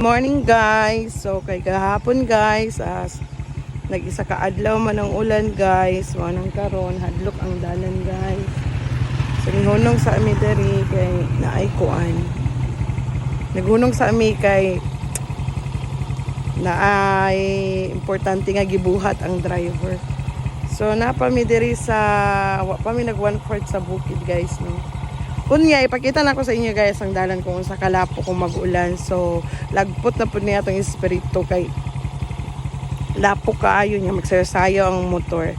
Morning guys. So kay kahapon guys, nag-isa ka adlaw man ang ulan guys. Manang karon hadlok ang dalan guys. So hunong sa ami diri kay naay kuan. Naghunong sa ami kay naay importante nga gibuhat ang driver. So napami diri sa wa pa mi nag 1/4 sa bukid guys no. Unya, ipakita na ko sa inyo guys ang dalan kung sa kalapo kung mag-ulan. So, lagpot na po niya itong espiritu kay lapo kaayo niya, magsayo-sayo ang motor.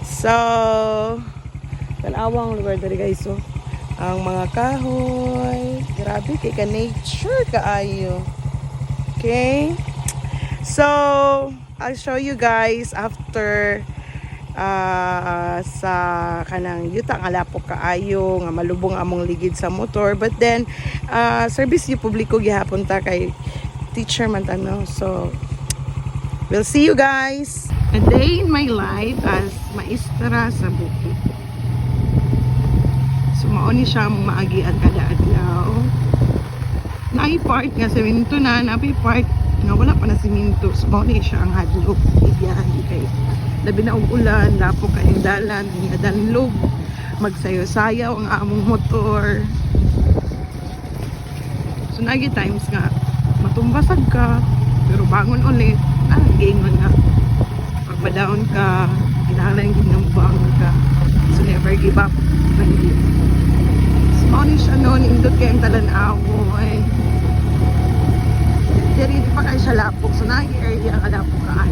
So, talawang lugar dali guys. So, ang mga kahoy, grabe kay ka-nature kaayo. Okay? So, I'll show you guys after sa kanang yuta nga lapok kaayo nga malubong among ligid sa motor, but then service yu publiko gihapon ta kay teacher man ta no. So we'll see you guys. A day in my life as maestra sa bukid. So mao ni siya maagian kada adlaw. Naay part nga semento na, naay part nga wala pa na semento. So mao ni siya ang hadlok ibiyahan kay labi na og ulan, lapo kayong dalan, nga danlog, magsayo-sayaw ang among motor. So nagi times nga matumbasag ka, pero bangon ulit, gingon nga. Pagba-down ka, kinahanglan yung bangon ka. So never give up. So mao ni siya noon, indot kayong talan-awoy. Diri di pa kayo siya lapok, so nagi-area ang lapok ka.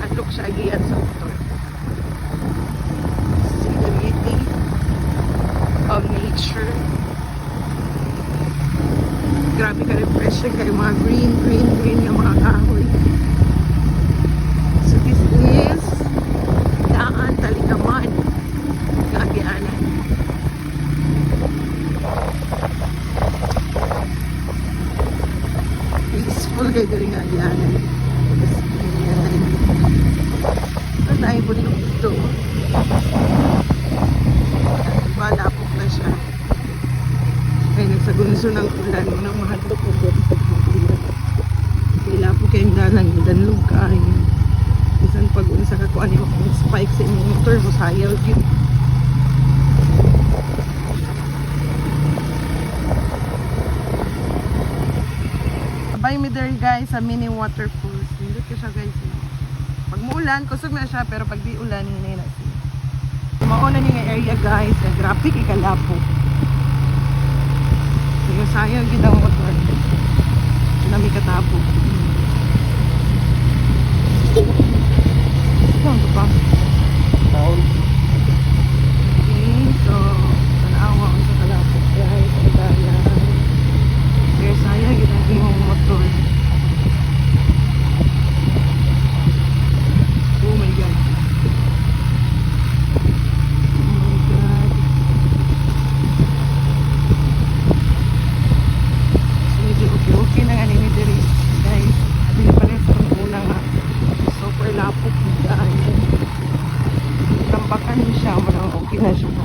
Hadlok siya agian sa motor. See the beauty of nature. Grabe ka refreshing kayo mga green yung mga kahoy. So this is Daan Talikaman Agianan. Peaceful kayo galing Agianan. Tayo po dito. Diba, lapok na siya. Kaya nagsagunso ng ulan mo ng mahadlok po po. Kaya lapok kayong dalang danlog kain. Isan pag-una sa kakuan yung spike sa inyong motor mo sayaw yun. Bye me there guys sa mini waterfalls. Hindi ko siya guys. Pag muulan, kusog na siya, pero pag di ulan, hindi na siya. Mauna niya nga area guys, graphic ikalapo. Kaya sayang gitang motor. Sinami katabo. Saan ito pa? Taon. Okay, so, tanawa ang sa kalapo guys. Kaya sayang gitang imong motor. Oh my God. So medyo okay na nga ni diri guys. Hindi pa rin sa una nga. Super lapok na daan. Tambakan siya. Marang okay na siya.